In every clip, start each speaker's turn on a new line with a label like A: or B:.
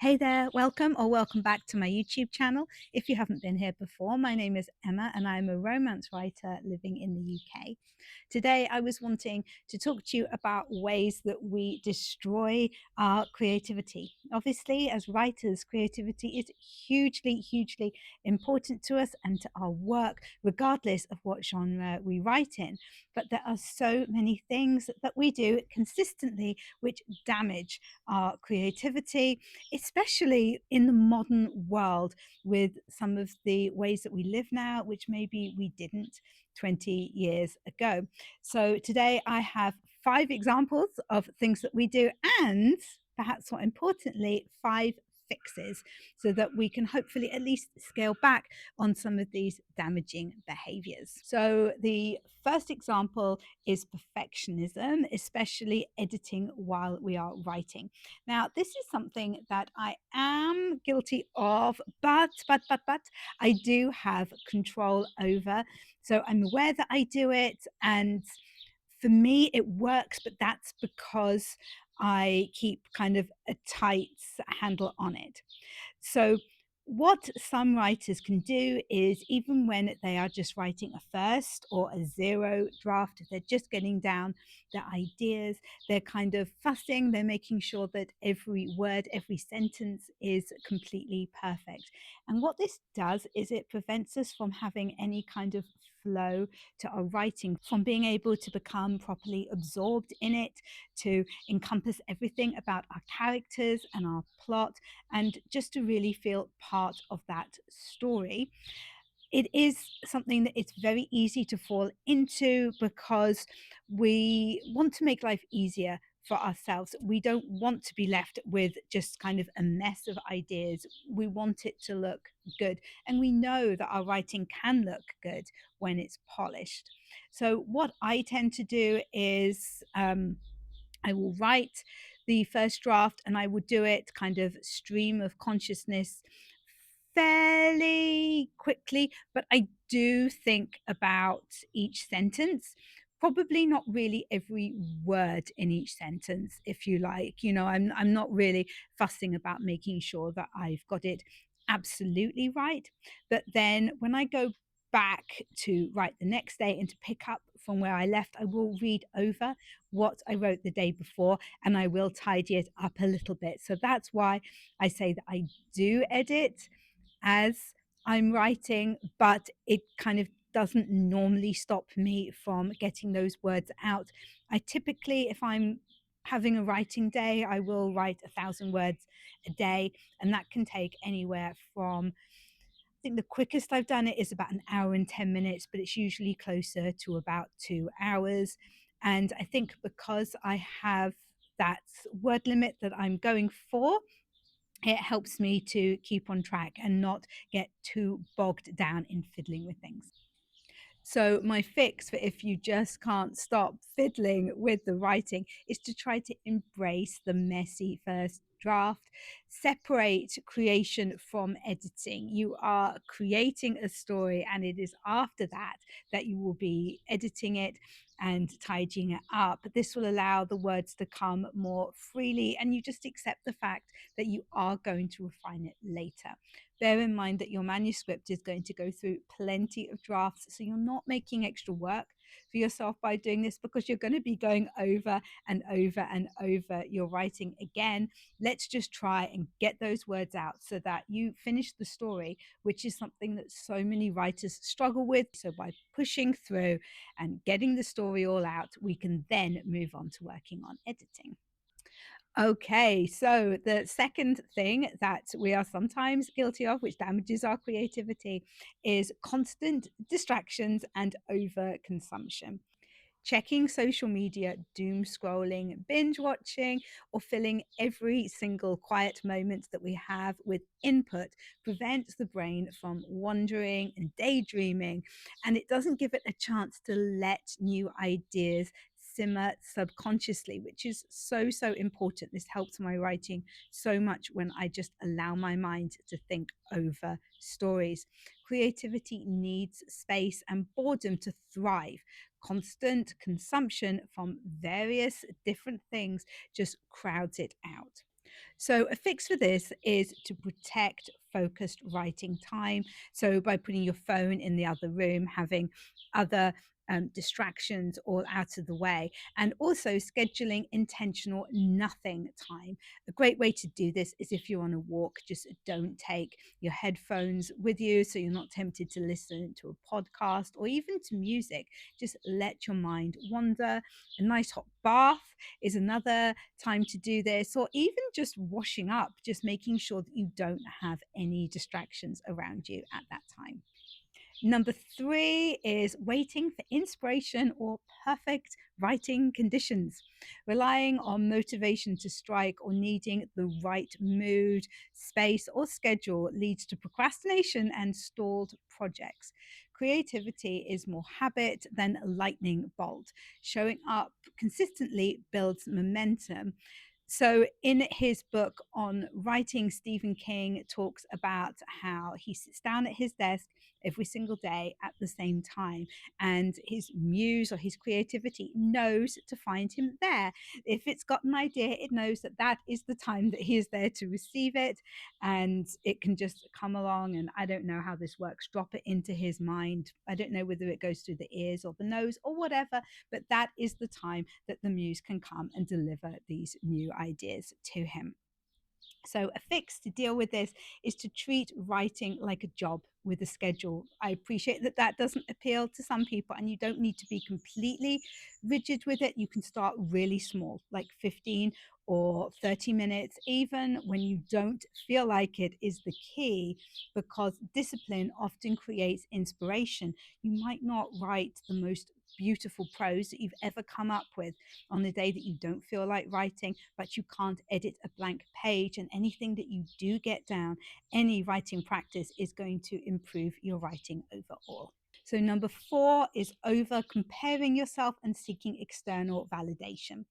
A: Hey there, welcome or welcome back to my YouTube channel. If you haven't been here before, my name is Emma and I'm a romance writer living in the UK. Today, I was wanting to talk to you about ways that we destroy our creativity. Obviously, as writers, creativity is hugely important to us and to our work, regardless of what genre we write in. But there are so many things that we do consistently which damage our creativity, especially in the modern world with some of the ways that we live now, which maybe we didn't 20 years ago. So today I have 5 examples of things that we do, and perhaps more importantly, 5 fixes so that we can hopefully at least scale back on some of these damaging behaviors. So the first example is perfectionism, especially editing while we are writing. Now, this is something that I am guilty of, but I do have control over. So I'm aware that I do it, and for me, it works, but that's because I keep kind of a tight handle on it. So, what some writers can do is, even when they are just writing a first or a zero draft, they're just getting down their ideas, they're kind of fussing, they're making sure that every word, every sentence is completely perfect. And what this does is it prevents us from having any kind of flow to our writing, from being able to become properly absorbed in it, to encompass everything about our characters and our plot, and just to really feel part of that story. It is something that it's very easy to fall into because we want to make life easier for ourselves. We don't want to be left with just kind of a mess of ideas. We want it to look good. And we know that our writing can look good when it's polished. So, what I tend to do is I will write the first draft and I will do it kind of stream of consciousness fairly quickly, but I do think about each sentence. Probably not really every word in each sentence, if you like. I'm not really fussing about making sure that I've got it absolutely right. But then when I go back to write the next day and to pick up from where I left, I will read over what I wrote the day before and I will tidy it up a little bit. So that's why I say that I do edit as I'm writing, but it kind of doesn't normally stop me from getting those words out. I typically, if I'm having a writing day, I will write 1,000 words a day, and that can take anywhere from, I think the quickest I've done it is about an hour and 10 minutes, but it's usually closer to about 2 hours. And I think because I have that word limit that I'm going for, it helps me to keep on track and not get too bogged down in fiddling with things. So, my fix for if you just can't stop fiddling with the writing is to try to embrace the messy first draft. Separate creation from editing. You are creating a story, and it is after that that you will be editing it and tidying it up. This will allow the words to come more freely, and you just accept the fact that you are going to refine it later. Bear in mind that your manuscript is going to go through plenty of drafts, so you're not making extra work for yourself by doing this, because you're going to be going over and over and over your writing again. Let's just try and get those words out so that you finish the story, which is something that so many writers struggle with. So by pushing through and getting the story all out, we can then move on to working on editing. Okay, so the second thing that we are sometimes guilty of, which damages our creativity, is constant distractions and overconsumption. Checking social media, doom scrolling, binge watching, or filling every single quiet moment that we have with input prevents the brain from wandering and daydreaming, and it doesn't give it a chance to let new ideas simmer subconsciously, which is so important. This helps my writing so much when I just allow my mind to think over stories. Creativity needs space and boredom to thrive. Constant consumption from various different things just crowds it out. So, a fix for this is to protect focused writing time. So, by putting your phone in the other room, having other distractions all out of the way, and also scheduling intentional nothing time. A great way to do this is if you're on a walk, just don't take your headphones with you so you're not tempted to listen to a podcast or even to music. Just let your mind wander. A nice hot bath is another time to do this, or even just washing up, just making sure that you don't have any distractions around you at that time. Number three is waiting for inspiration or perfect writing conditions. Relying on motivation to strike or needing the right mood, space, or schedule leads to procrastination and stalled projects. Creativity is more habit than lightning bolt. Showing up consistently builds momentum. So, in his book on writing, Stephen King talks about how he sits down at his desk every single day at the same time, and his muse or his creativity knows to find him there. If it's got an idea, it knows that that is the time that he is there to receive it, and it can just come along. And I don't know how this works, drop it into his mind. I don't know whether it goes through the ears or the nose or whatever, but that is the time that the muse can come and deliver these new ideas to him. So, a fix to deal with this is to treat writing like a job with a schedule. I appreciate that that doesn't appeal to some people, and you don't need to be completely rigid with it. You can start really small, like 15 or 30 minutes, even when you don't feel like it, is the key, because discipline often creates inspiration. You might not write the most beautiful prose that you've ever come up with on the day that you don't feel like writing, but you can't edit a blank page. And anything that you do get down, any writing practice is going to improve your writing overall. So, number four is over comparing yourself and seeking external validation.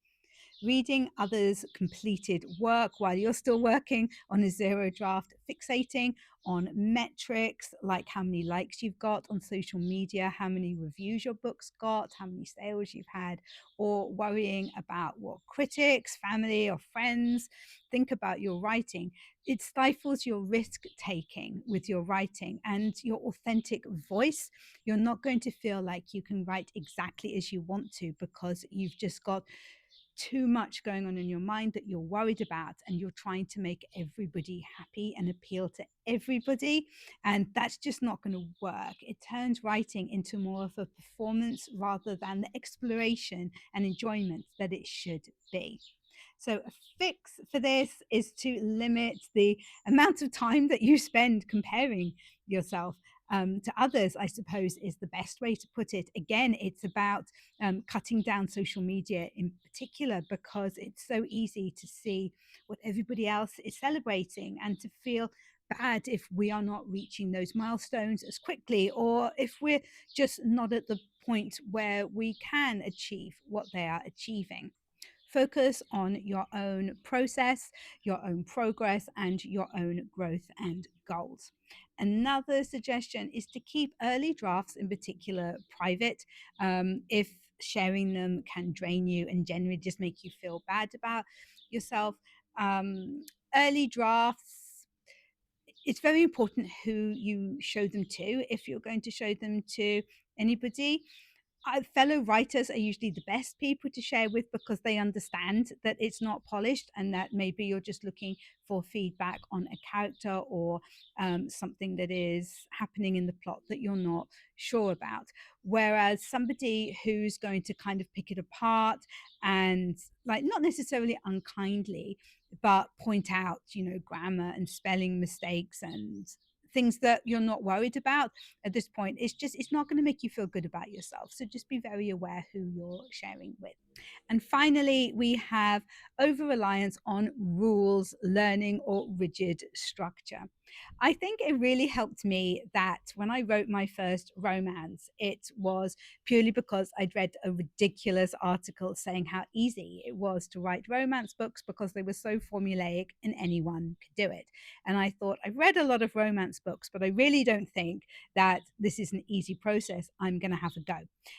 A: Reading others' completed work while you're still working on a zero draft, fixating on metrics like how many likes you've got on social media, how many reviews your book's got, how many sales you've had, or worrying about what critics, family, or friends think about your writing. It stifles your risk taking with your writing and your authentic voice. You're not going to feel like you can write exactly as you want to because you've just got too much going on in your mind that you're worried about, and you're trying to make everybody happy and appeal to everybody, and that's just not going to work. It turns writing into more of a performance rather than the exploration and enjoyment that it should be. So, a fix for this is to limit the amount of time that you spend comparing yourself to others, I suppose, is the best way to put it. Again, it's about cutting down social media in particular, because it's so easy to see what everybody else is celebrating and to feel bad if we are not reaching those milestones as quickly, or if we're just not at the point where we can achieve what they are achieving. Focus on your own process, your own progress, and your own growth and goals. Another suggestion is to keep early drafts, in particular, private. If sharing them can drain you and generally just make you feel bad about yourself, um, early drafts, it's very important who you show them to. If you're going to show them to anybody, fellow writers are usually the best people to share with, because they understand that it's not polished and that maybe you're just looking for feedback on a character or something that is happening in the plot that you're not sure about. Whereas somebody who's going to kind of pick it apart and, like, not necessarily unkindly, but point out, grammar and spelling mistakes and things that you're not worried about at this point, it's not going to make you feel good about yourself. So just be very aware who you're sharing with. And finally, we have over reliance on rules, learning, or rigid structure. I think it really helped me that when I wrote my first romance, it was purely because I'd read a ridiculous article saying how easy it was to write romance books because they were so formulaic and anyone could do it. And I thought, I've read a lot of romance books, but I really don't think that this is an easy process. I'm going to have a go.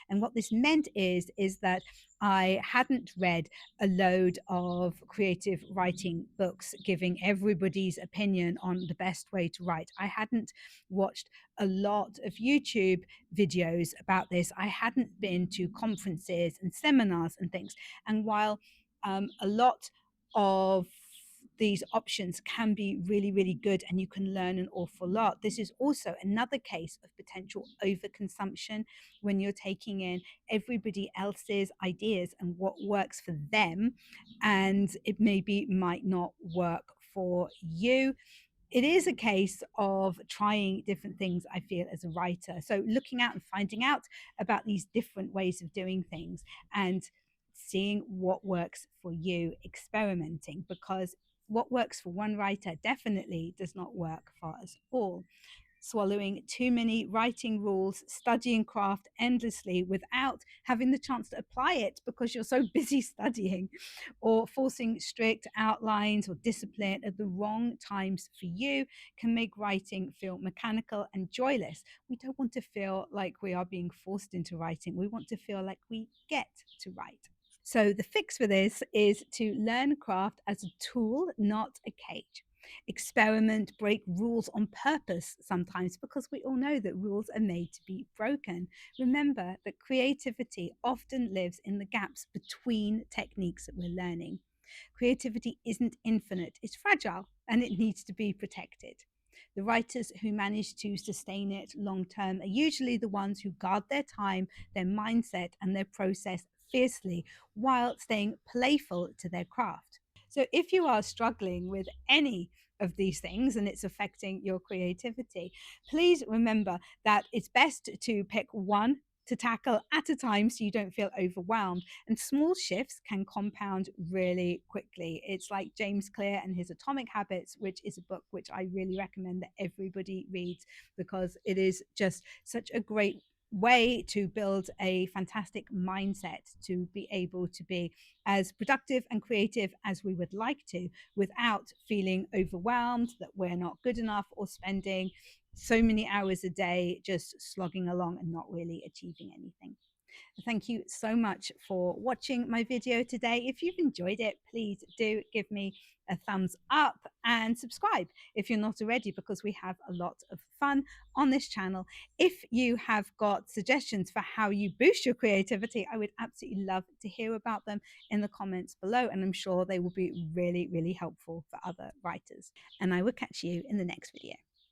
A: And what this meant is that I I hadn't read a load of creative writing books giving everybody's opinion on the best way to write. I hadn't watched a lot of YouTube videos about this. I hadn't been to conferences and seminars and things. And while a lot of these options can be really, really good and you can learn an awful lot, this is also another case of potential overconsumption when you're taking in everybody else's ideas and what works for them, and it maybe might not work for you. It is a case of trying different things, I feel, as a writer. So looking out and finding out about these different ways of doing things and seeing what works for you, experimenting, because what works for one writer definitely does not work for us all. Swallowing too many writing rules, studying craft endlessly without having the chance to apply it because you're so busy studying, or forcing strict outlines or discipline at the wrong times for you can make writing feel mechanical and joyless. We don't want to feel like we are being forced into writing. We want to feel like we get to write. So, the fix for this is to learn craft as a tool, not a cage. Experiment, break rules on purpose sometimes because we all know that rules are made to be broken. Remember that creativity often lives in the gaps between techniques that we're learning. Creativity isn't infinite, it's fragile and it needs to be protected. The writers who manage to sustain it long term are usually the ones who guard their time, their mindset, and their process fiercely while staying playful to their craft. So, if you are struggling with any of these things and it's affecting your creativity, please remember that it's best to pick one to tackle at a time so you don't feel overwhelmed. And small shifts can compound really quickly. It's like James Clear and his Atomic Habits, which is a book which I really recommend that everybody reads because it is just such a great way to build a fantastic mindset to be able to be as productive and creative as we would like to without feeling overwhelmed that we're not good enough or spending so many hours a day just slogging along and not really achieving anything. Thank you so much for watching my video today. If you've enjoyed it, please do give me a thumbs up and subscribe if you're not already, because we have a lot of fun on this channel. If you have got suggestions for how you boost your creativity, I would absolutely love to hear about them in the comments below, and I'm sure they will be really, really helpful for other writers. And I will catch you in the next video.